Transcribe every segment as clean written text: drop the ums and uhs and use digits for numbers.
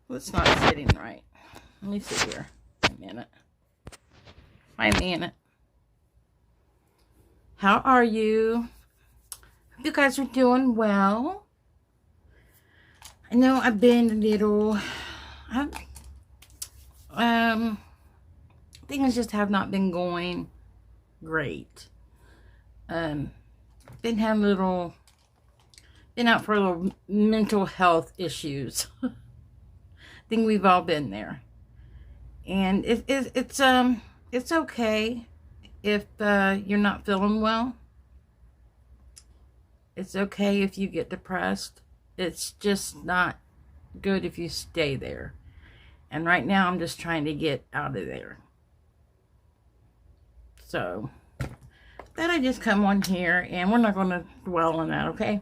Well, it's not sitting right. Let me see here. Wait a minute. Wait a minute. How are you? Hope you guys are doing well. I know I've been a little... things just have not been going great. Been having been out for a little mental health issues. I think we've all been there. And it's okay if you're not feeling well. It's okay if you get depressed. It's just not good if you stay there. And right now I'm just trying to get out of there. So, then I just come on here, and we're not going to dwell on that, okay?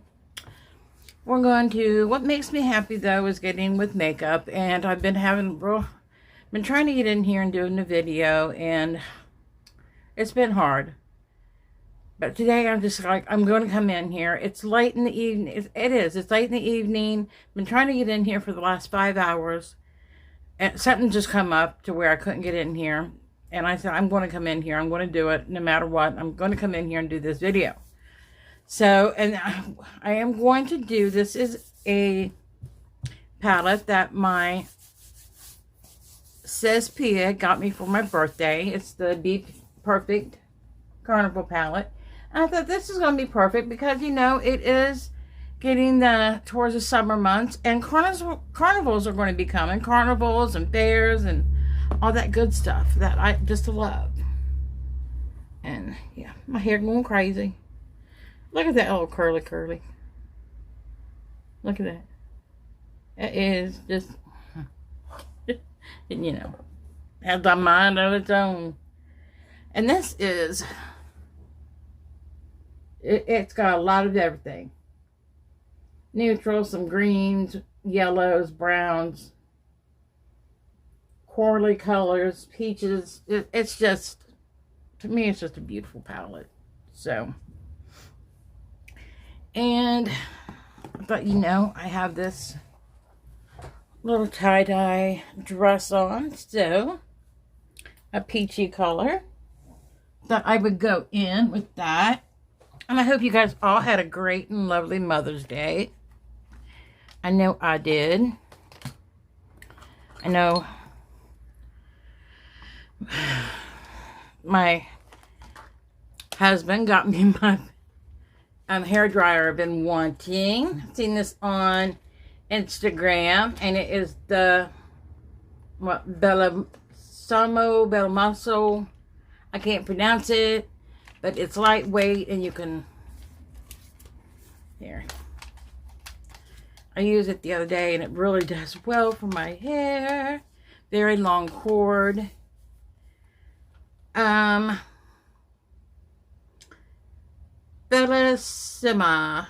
We're going to, what makes me happy though is getting with makeup, and I've been been trying to get in here and doing the video, and it's been hard. But today I'm just like, I'm going to come in here. It's late in the evening. It's late in the evening. Been trying to get in here for the last 5 hours, and something just come up to where I couldn't get in here. And I said, I'm going to come in here. I'm going to do it no matter what. I'm going to come in here and do this video. So, and I am going to do, this is a palette that my sis Pia got me for my birthday. It's the Be Perfect Carnival palette. And I thought this is going to be perfect because, you know, it is getting towards the summer months. And carnivals are going to be coming. Carnivals and fairs and all that good stuff that I just love. And yeah, my hair going crazy. Look at that little curly. Look at that. It is just, you know, has a mind of its own. And this is, it's got a lot of everything. Neutrals, some greens, yellows, browns, corally colors, peaches. It's just, to me, it's just a beautiful palette. So, and I thought, you know, I have this little tie-dye dress on, so a peachy color, that I would go in with that. And I hope you guys all had a great and lovely Mother's Day. I know I did. I know my husband got me my hair dryer I've been wanting. I've seen this on Instagram, and it is the Belamaso. I can't pronounce it, but it's lightweight, and you can, here, I used it the other day, and it really does well for my hair. Very long cord. Bellissima.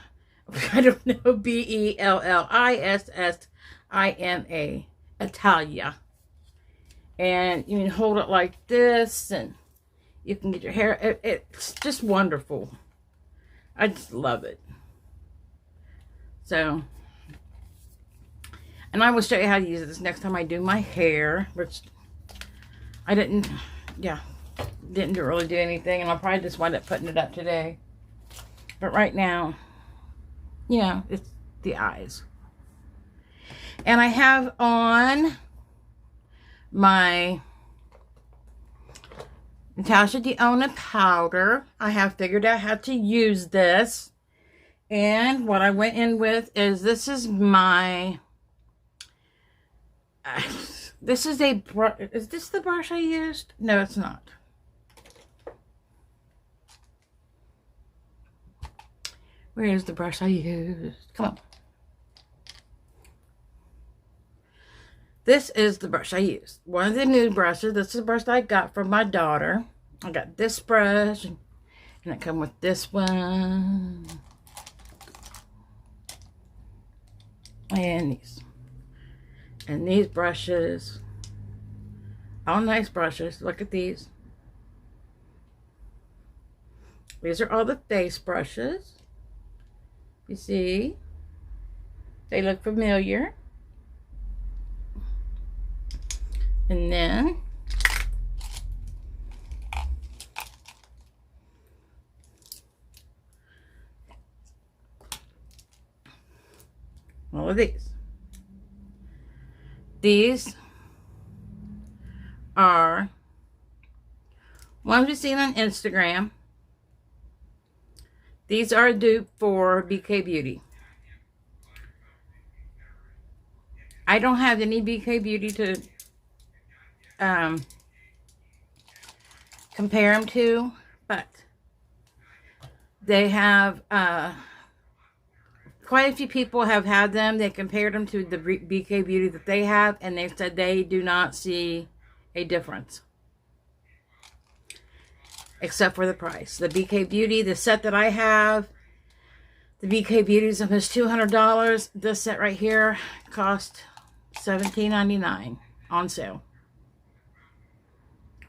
I don't know. Bellissima. Italia. And you can hold it like this, and you can get your hair. It's just wonderful. I just love it. So, and I will show you how to use this next time I do my hair, which I didn't really do anything, and I'll probably just wind up putting it up today. But right now, you know, it's the eyes. And I have on my Natasha Denona powder. I have figured out how to use this. And what I went in with is, this is my... this is a brush. Is this the brush I used? No, it's not. Where is the brush I used? Come on. This is the brush I used. One of the new brushes. This is the brush I got from my daughter. I got this brush, and I come with this one. And these. And these brushes. All nice brushes. Look at these. These are all the face brushes. You see? They look familiar. And then all of these. These are ones we've seen on Instagram. These are a dupe for BK Beauty. I don't have any BK Beauty to compare them to, but they have quite a few people have had them. They compared them to the BK Beauty that they have, and they said they do not see a difference except for the price. The BK Beauty, the set that I have, the BK Beauty is almost $200. This set right here cost $17.99 on sale.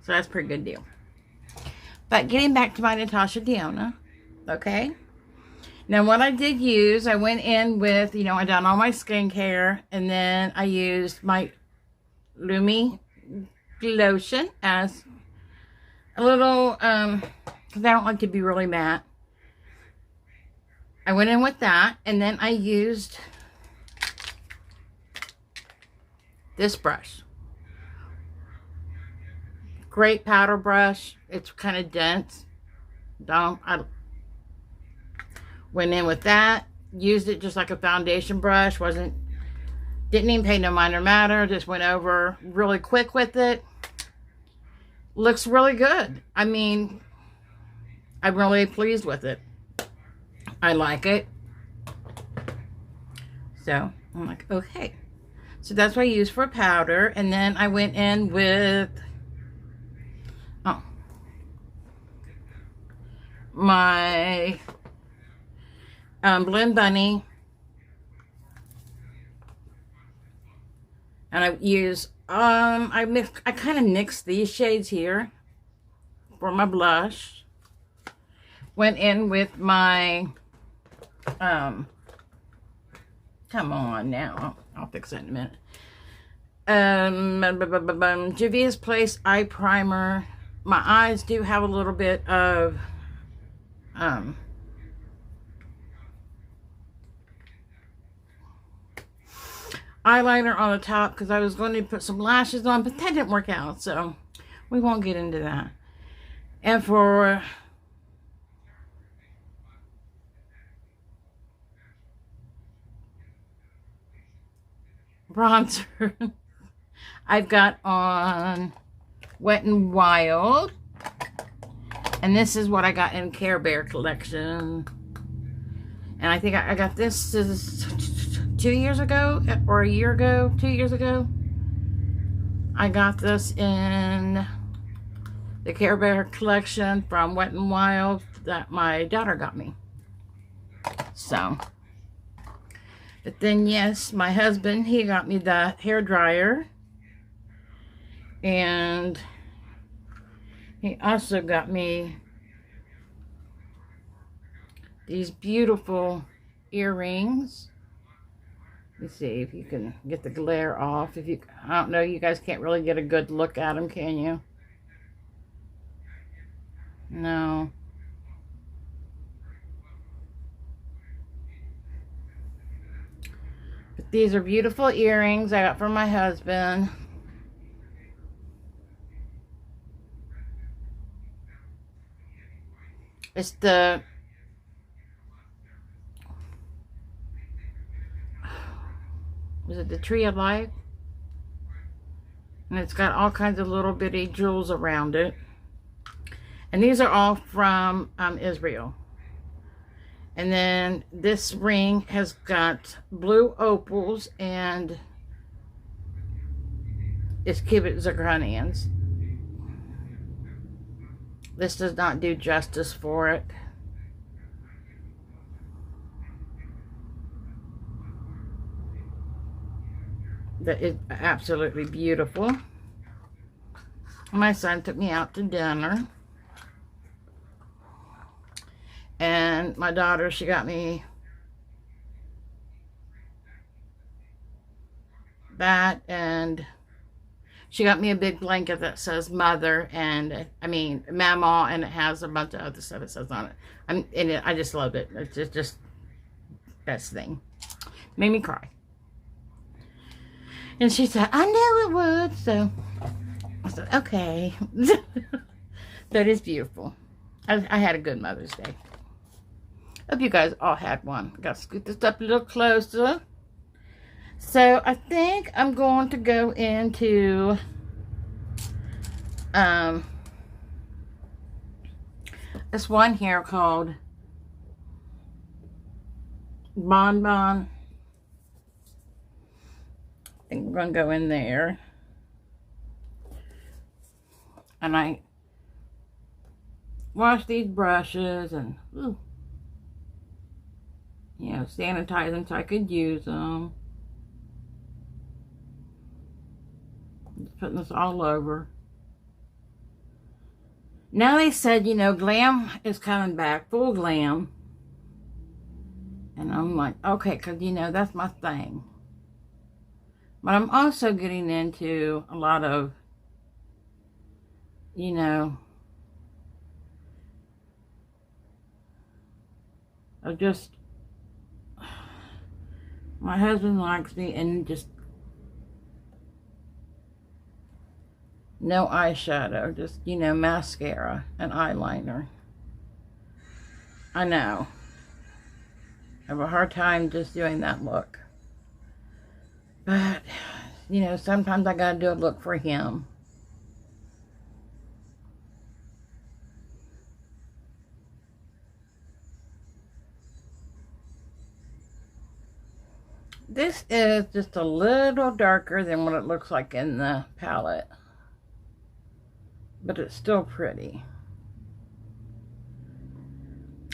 So that's a pretty good deal. But getting back to my Natasha Denona, okay? Now what I did use, I went in with, you know, I done all my skincare, and then I used my Lumi lotion as a little, because I don't like to be really matte. I went in with that, and then I used this brush. Great powder brush. It's kind of dense. I went in with that. Used it just like a foundation brush. Didn't even pay no minor matter. Just went over really quick with it. Looks really good. I mean, I'm really pleased with it. I like it. So, I'm like, okay. So that's what I used for powder. And then I went in with my Blend Bunny. And I use, I kind of mixed these shades here for my blush. Went in with my, come on now, I'll fix that in a minute. Juvia's Place Eye Primer. My eyes do have a little bit of, eyeliner on the top because I was going to put some lashes on, but that didn't work out, so we won't get into that. And for bronzer, I've got on Wet n Wild, and this is what I got in Care Bear collection. And I think I got this is 2 years ago, or a year ago, 2 years ago. I got this in the Care Bear collection from Wet n Wild that my daughter got me. So, but then yes, my husband, he got me the hair dryer, and he also got me these beautiful earrings. Let's see if you can get the glare off. I don't know, you guys can't really get a good look at them, can you? No. But these are beautiful earrings I got from my husband. It's the is it the Tree of Life? And it's got all kinds of little bitty jewels around it. And these are all from Israel. And then this ring has got blue opals and it's cubic zirconians. This does not do justice for it. That is absolutely beautiful. My son took me out to dinner. And my daughter, she got me that, and She got me a big blanket that says mother and, I mean, mama, and it has a bunch of other stuff it says on it. I just loved it. It's just best thing. Made me cry. And she said, I knew it would. So I said, okay. That is beautiful. I had a good Mother's Day. Hope you guys all had one. Got to scoot this up a little closer. So I think I'm going to go into this one here called Bon Bon. I think we're going to go in there. And I wash these brushes and, ooh, you know, sanitize them so I could use them. Just putting this all over. Now they said, you know, glam is coming back, full glam. And I'm like, okay, because, you know, that's my thing. But I'm also getting into a lot of, you know, of just, my husband likes me and just no eyeshadow, just, you know, mascara and eyeliner. I know. I have a hard time just doing that look. But, you know, sometimes I gotta do a look for him. This is just a little darker than what it looks like in the palette. But it's still pretty.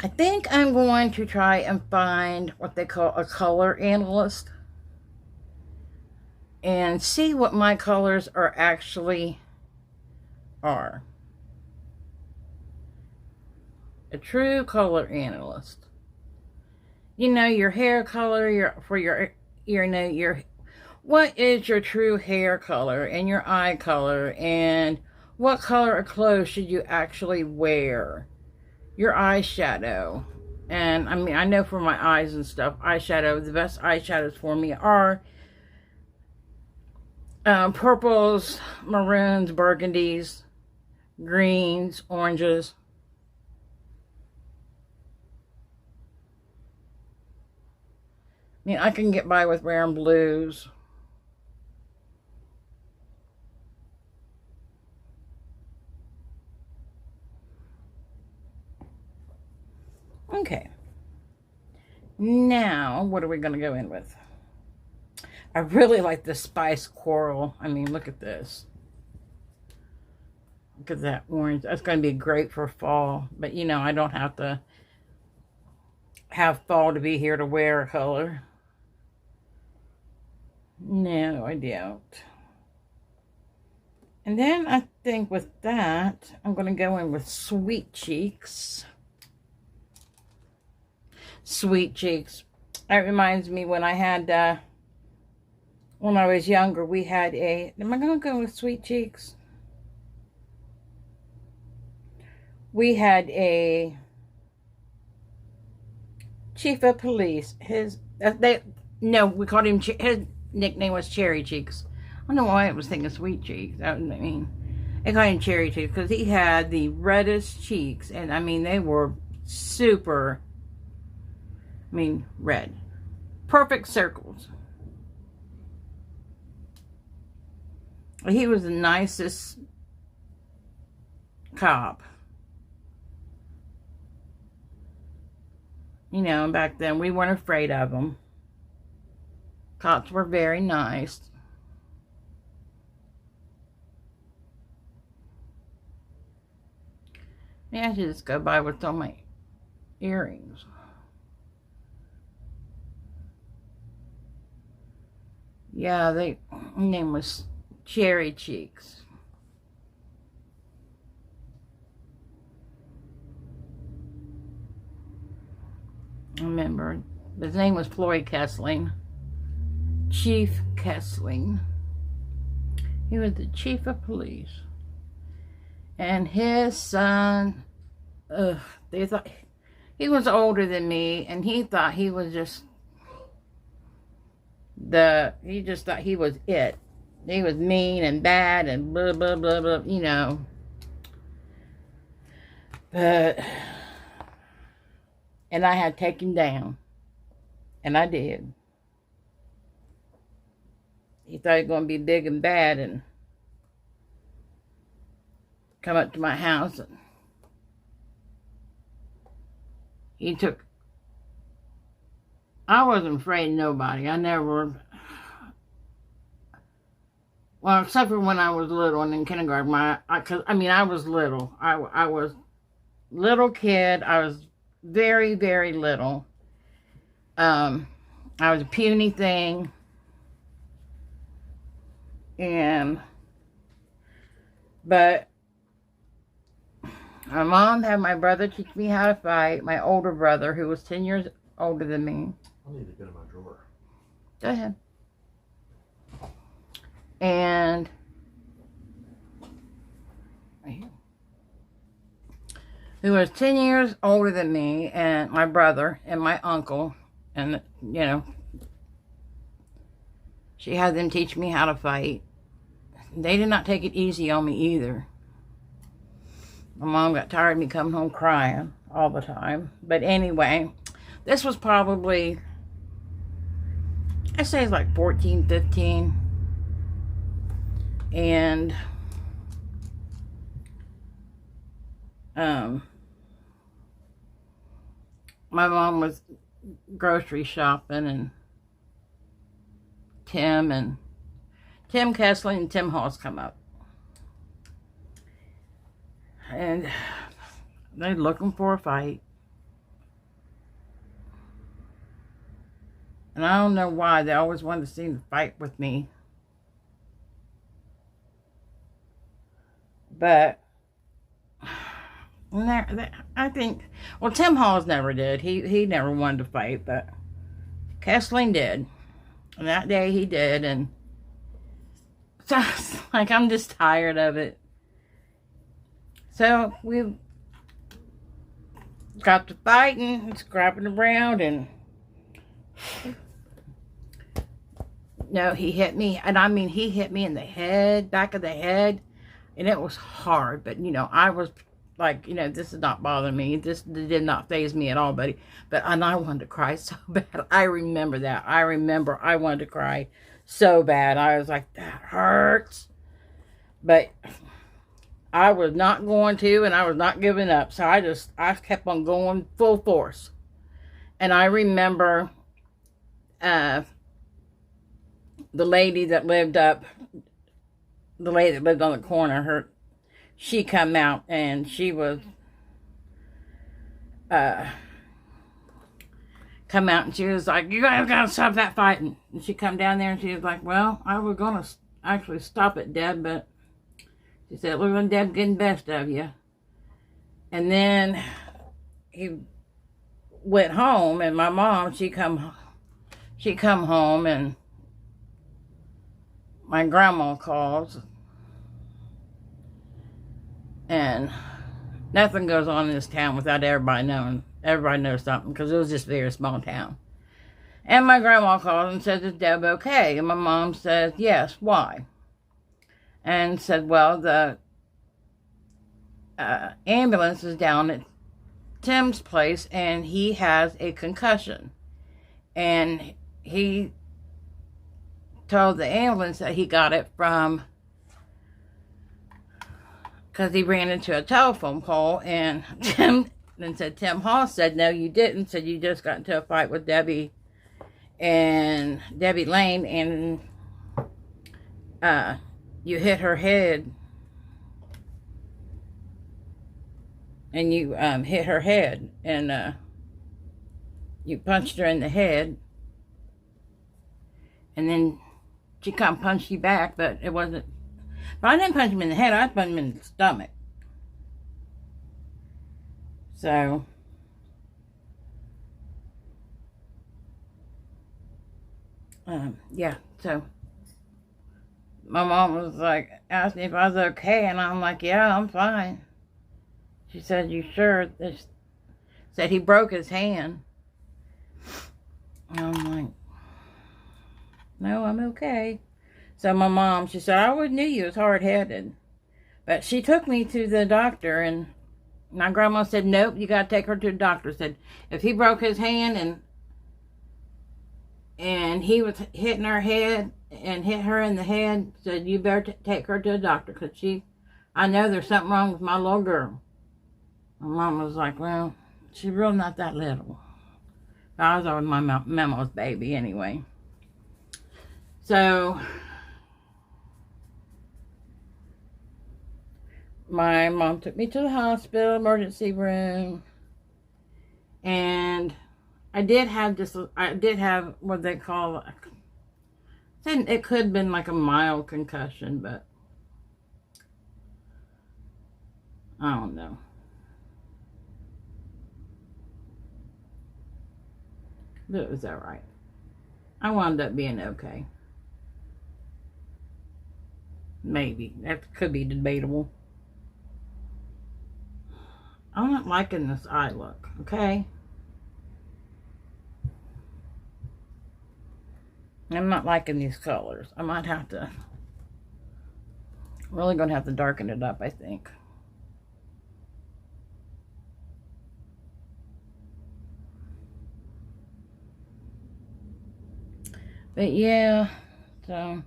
I think I'm going to try and find what they call a color analyst and see what my colors actually are. A true color analyst. You know, your hair color, what is your true hair color and your eye color, and what color of clothes should you actually wear? Your eyeshadow. And I mean, I know for my eyes and stuff, eyeshadow, the best eyeshadows for me are purples, maroons, burgundies, greens, oranges. I mean, I can get by with wearing blues. Okay. Now, what are we going to go in with? I really like the spice coral. I mean, look at this. Look at that orange. That's going to be great for fall. But, you know, I don't have to have fall to be here to wear a color. No, I don't. And then I think with that, I'm going to go in with Sweet Cheeks. Sweet Cheeks. That reminds me when I had, when I was younger, we had am I going to go with Sweet Cheeks? We had a chief of police. We called him, his nickname was Cherry Cheeks. I don't know why I was thinking Sweet Cheeks. I mean, they called him Cherry Cheeks because he had the reddest cheeks. And I mean, they were super, I mean, red. Perfect circles. He was the nicest cop. You know, back then we weren't afraid of them. Cops were very nice. Yeah, I should just go by with all my earrings. Yeah, her name was Cherry Cheeks. I remember his name was Floyd Kessling. Chief Kessling. He was the chief of police. And his son, they thought he was older than me, and he thought he was just he just thought he was it. He was mean and bad and blah, blah, blah, blah, you know. But, and I had to take him down. And I did. He thought he was going to be big and bad and come up to my house. And I wasn't afraid of nobody. I never, well, except for when I was little and in kindergarten. I was little. I was little kid. I was very, very little. I was a puny thing. But my mom had my brother teach me how to fight. My older brother, who was 10 years older than me. I need to get in my drawer. Go ahead. And right here. Who was 10 years older than me, and my brother and my uncle, and you know, she had them teach me how to fight. They did not take it easy on me either. My mom got tired of me coming home crying all the time. But anyway, this was probably, I say it's like 14, 15. And my mom was grocery shopping, and Tim Kessler and Tim Hall's come up. And they're looking for a fight. And I don't know why. They always wanted to see them fight with me. But I think, well, Tim Halls never did. He never wanted to fight, but Kessling did. And that day he did. And so it's like, I'm just tired of it. So we got to fighting and scrapping around, and no, he hit me. And I mean, he hit me in the head, back of the head. And it was hard. But, you know, I was like, you know, this is not bothering me. This did not faze me at all, buddy. And I wanted to cry so bad. I remember that. I remember I wanted to cry so bad. I was like, that hurts. But I was not going to, and I was not giving up. So I kept on going full force. And I remember the lady that lived on the corner, she come out, and she was come out, and she was like, you guys gotta stop that fighting. And she come down there, and she was like, well, I was gonna actually stop it, Deb, but she said, look at Deb getting best of you. And then he went home, and my mom, she come home, and my grandma calls, and nothing goes on in this town without everybody knowing. Everybody knows something, because it was just a very small town. And my grandma calls and says, is Deb okay? And my mom says, yes, why? And said, well, the ambulance is down at Tim's place, and he has a concussion. And he told the ambulance that he got it from, because he ran into a telephone pole, and Tim Hall said, no, you didn't. Said, you just got into a fight with Debbie Lane, and you hit her head, and you hit her head, and you punched her in the head, and then she come punched you back, but it wasn't. But I didn't punch him in the head. I punched him in the stomach. So yeah. So My mom was like, asked me if I was okay, and I'm like, yeah, I'm fine. She said, you sure? Said he broke his hand. And I'm like, no, I'm okay. So my mom, she said, I always knew you was hard-headed. But she took me to the doctor, and my grandma said, nope, you got to take her to the doctor. Said, if he broke his hand and he was hitting her head and hit her in the head, said, you better take her to the doctor, because I know there's something wrong with my little girl. My mom was like, well, she's really not that little. I was always my mama's baby anyway. So my mom took me to the hospital, emergency room, and I did have what they call, it could have been like a mild concussion, but I don't know. But it was alright. I wound up being okay. Maybe. That could be debatable. I'm not liking this eye look, okay? I'm not liking these colors. I might have to, really gonna have to darken it up, I think. But yeah, so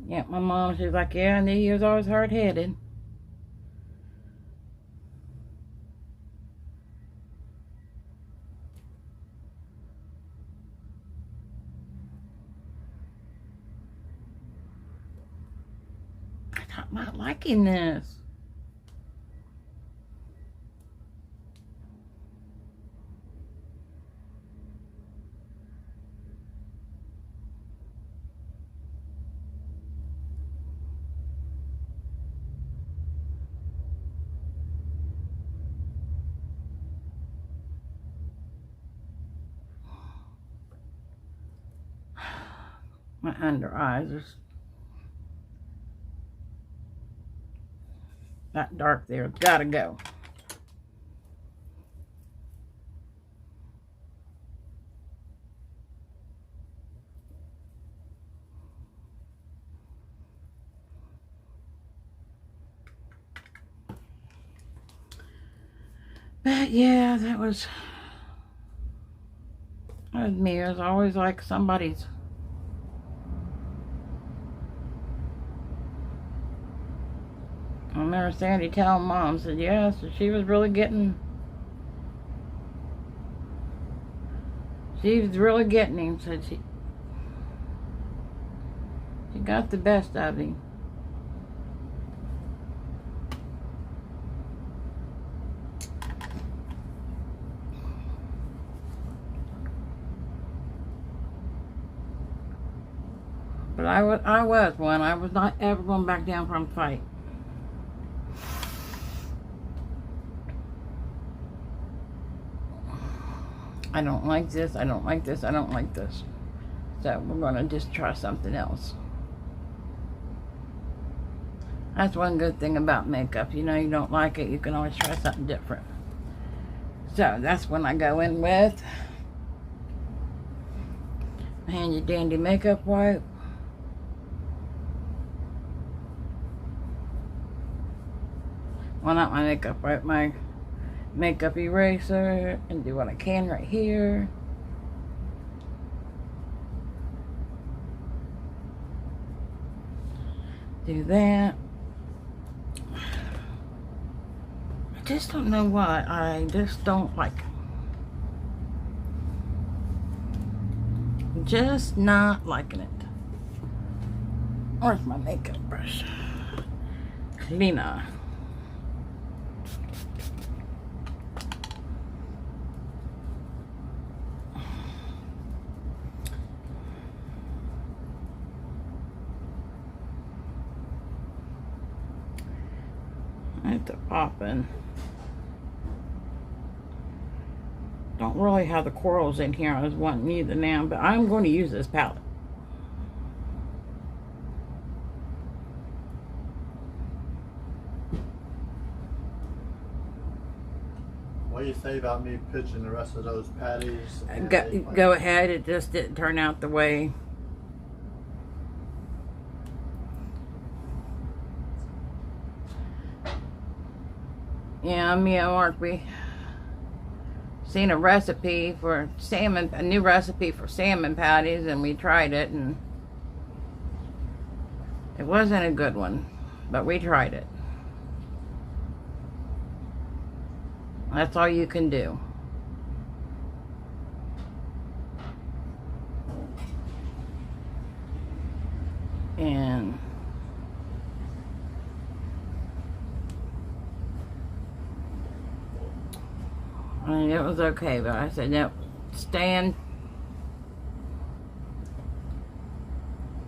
yeah, my mom, she's like, yeah, I knew you was always hard-headed. I'm not liking this. My under eyes are that dark there. It's gotta go. But yeah, that was me. It was always like somebody's. I remember Sandy telling Mom, said, yeah, so she was really getting him, said she got the best of him. But I was one. I was not ever going back down from a fight. I don't like this, I don't like this, I don't like this. So we're going to just try something else. That's one good thing about makeup. You know, you don't like it, you can always try something different. So that's when I go in with my handy dandy makeup wipe. Well, not my makeup wipe, my makeup eraser, and do what I can right here. Do that. I just don't know why. I just don't like it. Just not liking it. Where's my makeup brush? Cleaner. get to popping. Don't really have the corals in here I was wanting either now, but I'm going to use this palette. What do you say about me pitching the rest of those patties? Go ahead. It just didn't turn out the way. Yeah, me and Mark, we seen a recipe for salmon, a new recipe for salmon patties, and we tried it, and it wasn't a good one, but we tried it. That's all you can do. And I mean, it was okay, but I said, no, stand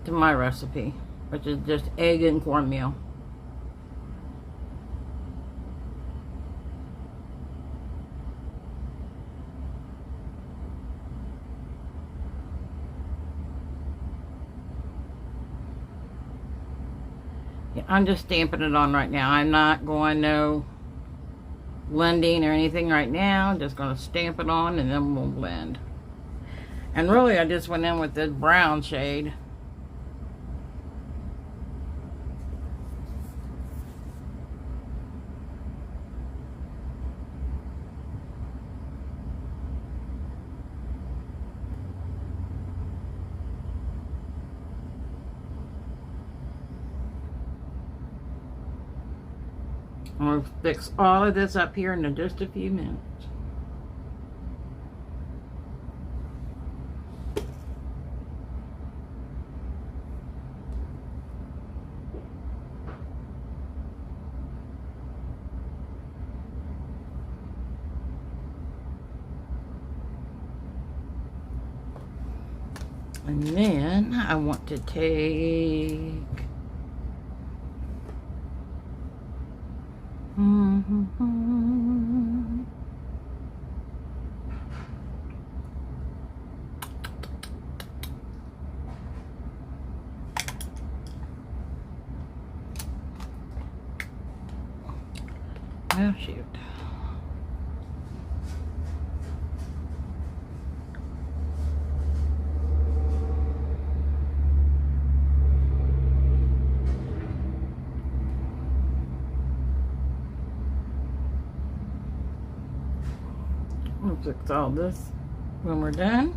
to my recipe, which is just egg and cornmeal. Yeah, I'm just stamping it on right now. I'm not going no blending or anything right now. I'm just going to stamp it on and then we'll blend. And really I just went in with this brown shade. I'll fix all of this up here in just a few minutes. And then I want to take oh shoot. We'll fix all this when we're done.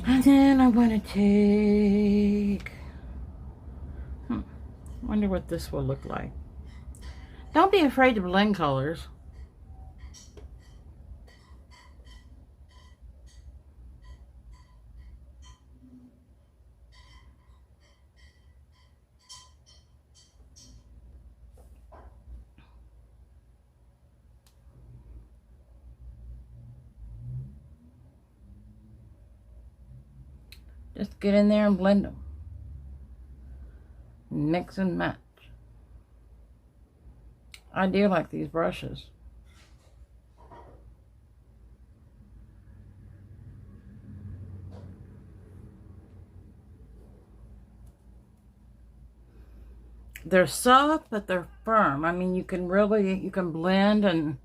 And then I want to take, wonder what this will look like. Don't be afraid to blend colors. Just get in there and blend them. Mix and match. I do like these brushes. They're soft, but they're firm. I mean, you can blend and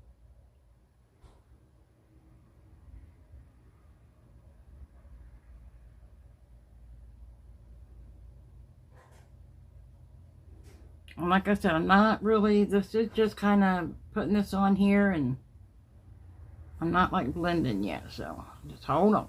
like I said, I'm not really, this is just kind of putting this on here, and I'm not like blending yet, so just hold on.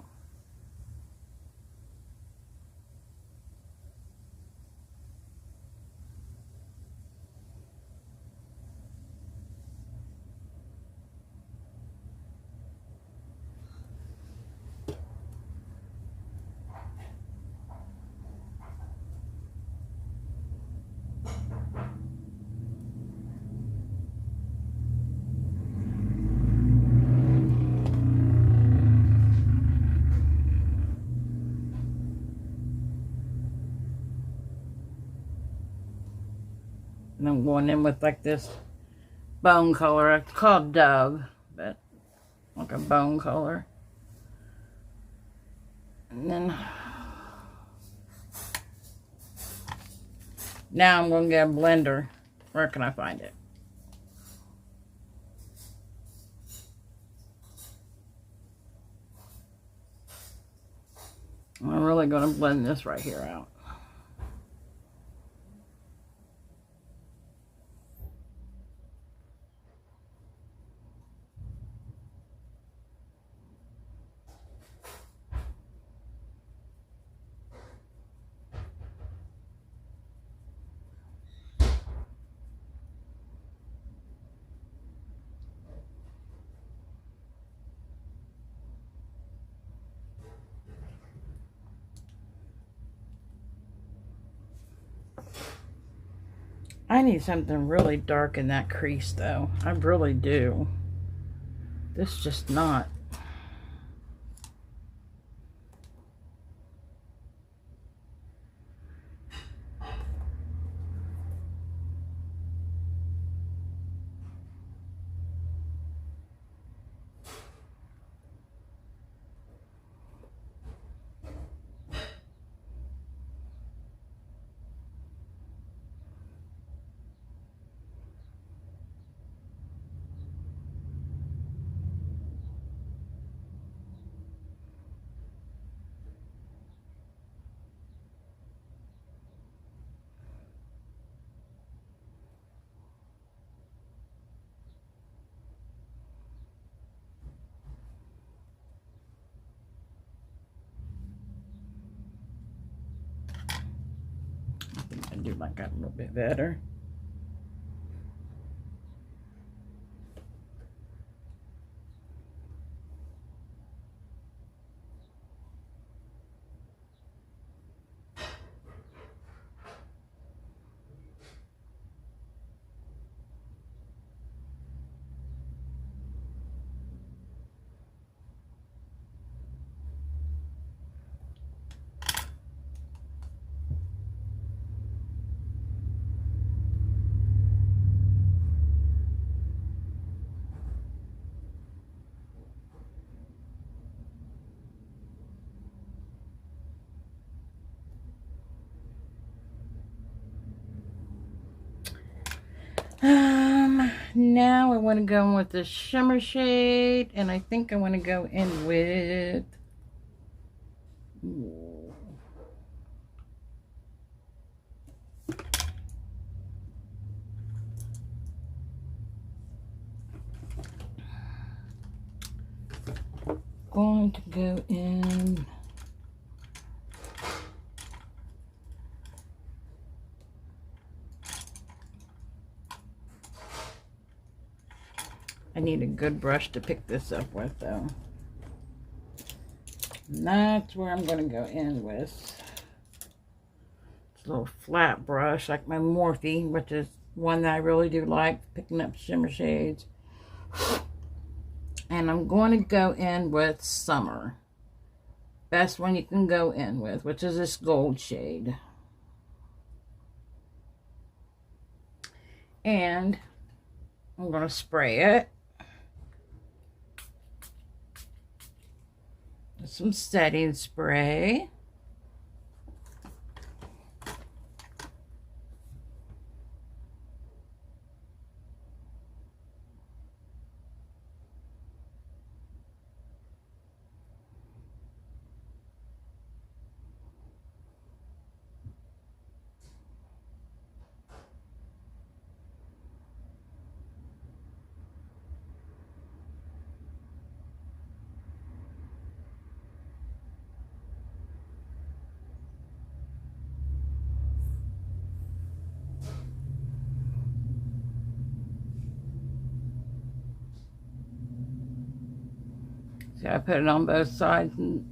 I'm going in with like this bone color. It's called Dove, but like a bone color. And then now I'm going to get a blender. Where can I find it? I'm really going to blend this right here out. I need something really dark in that crease though. I really do. This just not. I think I do like that a little bit better. Now I want to go in with the shimmer shade, and I think I want to go in with going to go in I need a good brush to pick this up with though. And that's where I'm going to go in with. It's a little flat brush like my Morphe, which is one that I really do like, picking up shimmer shades. And I'm going to go in with Summer. Best one you can go in with, which is this gold shade. And I'm going to spray it with some setting spray. See, I put it on both sides and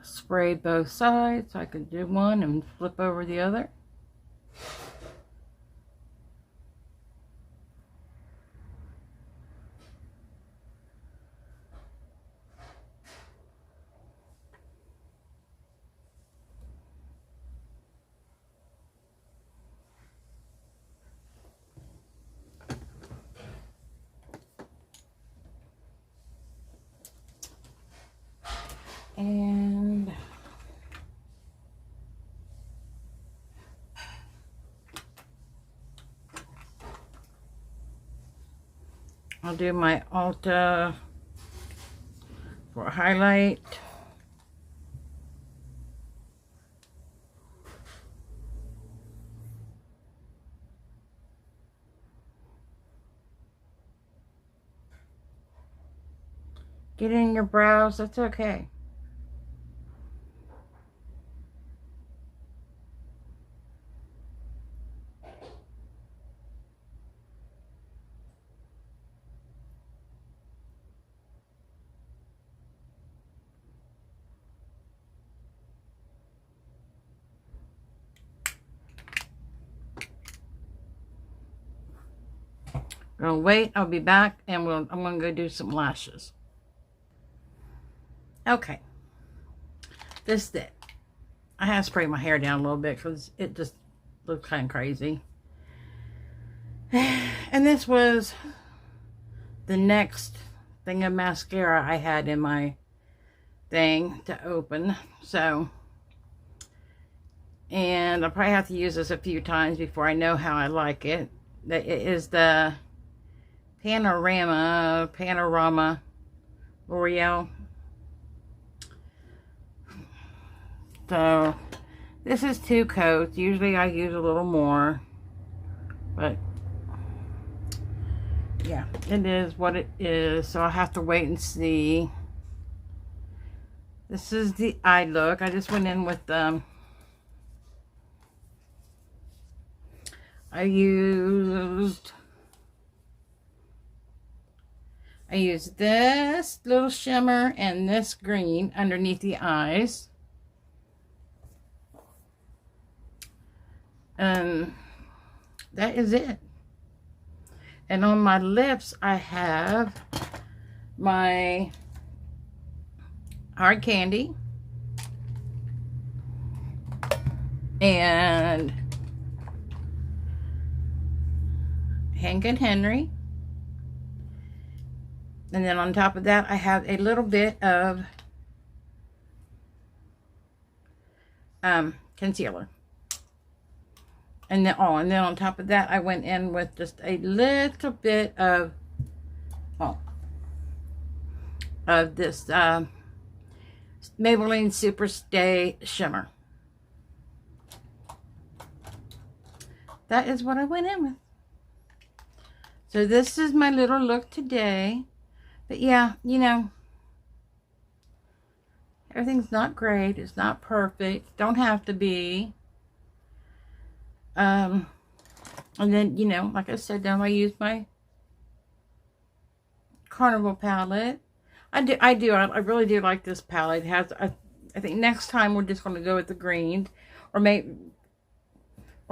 spray both sides. I could do one and flip over the other. And I'll do my Ulta for highlight. Get in your brows, that's okay. Gonna wait, I'll be back, and I'm gonna go do some lashes. Okay, this is it. I have to spray my hair down a little bit because it just looks kind of crazy. And this was the next thing of mascara I had in my thing to open. So, and I'll probably have to use this a few times before I know how I like it. It is the Panorama L'Oreal. So this is 2 coats. Usually I use a little more, but yeah, it is what it is. So I'll have to wait and see. This is the eye look. I just went in with I used this little shimmer and this green underneath the eyes. And that is it. And on my lips, I have my hard candy and Hank and Henry. And then on top of that, I have a little bit of concealer. And then on top of that, I went in with just a little bit of this Maybelline Super Stay Shimmer. That is what I went in with. So this is my little look today. But yeah, you know, everything's not great. It's not perfect. Don't have to be. And then, you know, like I said, then I use my Carnival palette. I really do like this palette. It has, I think next time we're just going to go with the greens, or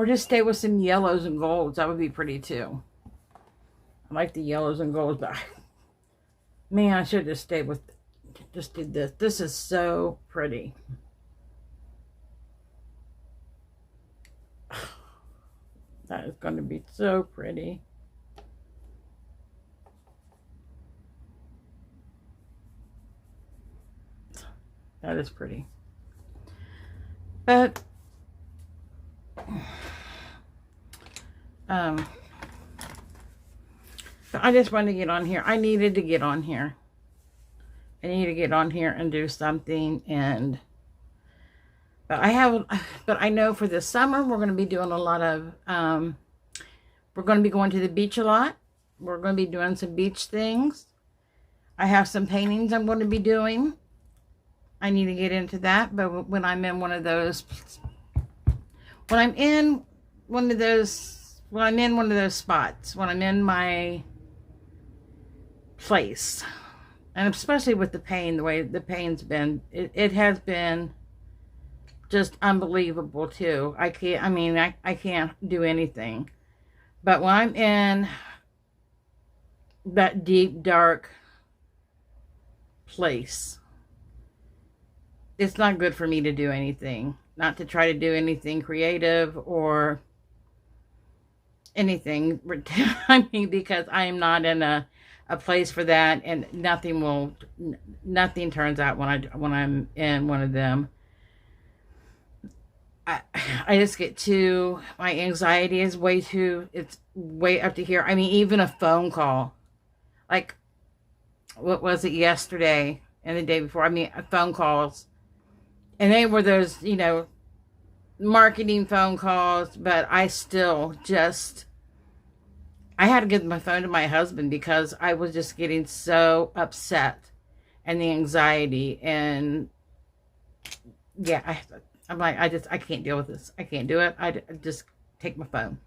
just stay with some yellows and golds. That would be pretty too. I like the yellows and golds, but man, I should just stay with, just did this. This is so pretty. That is going to be so pretty. That is pretty. But I just wanted to get on here. I needed to get on here. I need to get on here and do something. And but I know for this summer we're going to be doing a lot of we're going to be going to the beach a lot. We're going to be doing some beach things. I have some paintings I'm going to be doing. I need to get into that, but when I'm in one of those spots, when I'm in my place, and especially with the pain, the way the pain's been, it has been just unbelievable too. I can't do anything. But when I'm in that deep, dark place, it's not good for me to do anything. Not to try to do anything creative or anything. I mean, because I am not in a a place for that, and nothing turns out when I'm in one of them. I just get too, my anxiety is it's way up to here. I mean, even a phone call, like, what was it, yesterday and the day before? I mean, phone calls, and they were those, marketing phone calls, but I still just, I had to give my phone to my husband because I was just getting so upset, and the anxiety, and yeah, I'm like, I can't deal with this. I can't do it. I just take my phone.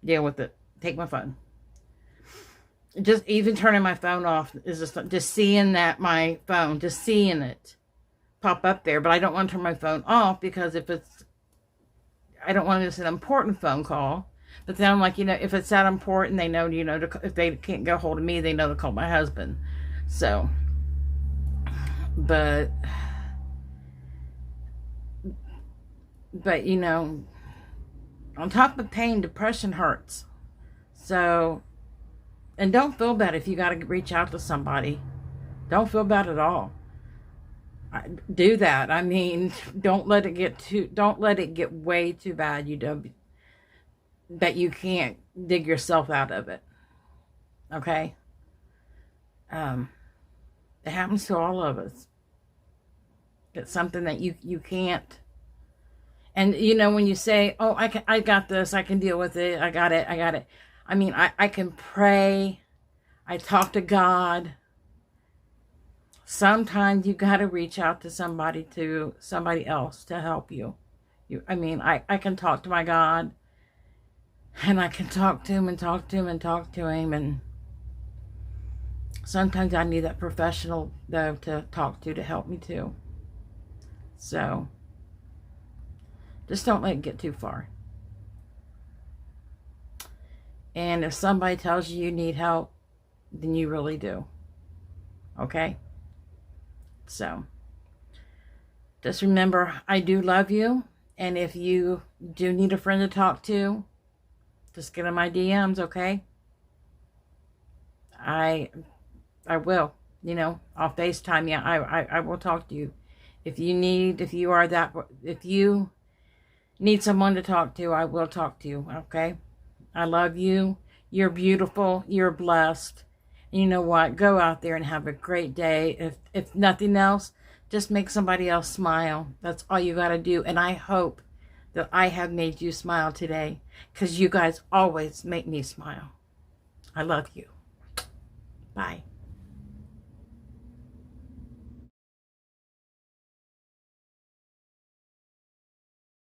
Deal with it. Take my phone. Just even turning my phone off is just seeing that my phone, just seeing it pop up there. But I don't want to turn my phone off because I don't want to miss an important phone call. But then I'm like, if it's that important, they know, if they can't get a hold of me, they know to call my husband. So, but on top of pain, depression hurts. So, and don't feel bad if you got to reach out to somebody. Don't feel bad at all. Do that. I mean, don't let it get way too bad, that you can't dig yourself out of it. Okay? It happens to all of us. It's something that you can't. And when you say, "Oh, I got this. I can deal with it. I got it. I mean, I can pray. I talk to God. Sometimes you got to reach out to somebody else to help you. I can talk to my God, and I can talk to him and talk to him and talk to him. And sometimes I need that professional, though, to talk to help me too. So, just don't let it get too far. And if somebody tells you need help, then you really do. Okay? So, just remember, I do love you. And if you do need a friend to talk to, just get in my DMs, okay? I will. I'll FaceTime you. I will talk to you. If you need someone to talk to, I will talk to you, okay? I love you. You're beautiful. You're blessed. And you know what? Go out there and have a great day. If nothing else, just make somebody else smile. That's all you got to do. And I hope that I have made you smile today, because you guys always make me smile. I love you. Bye.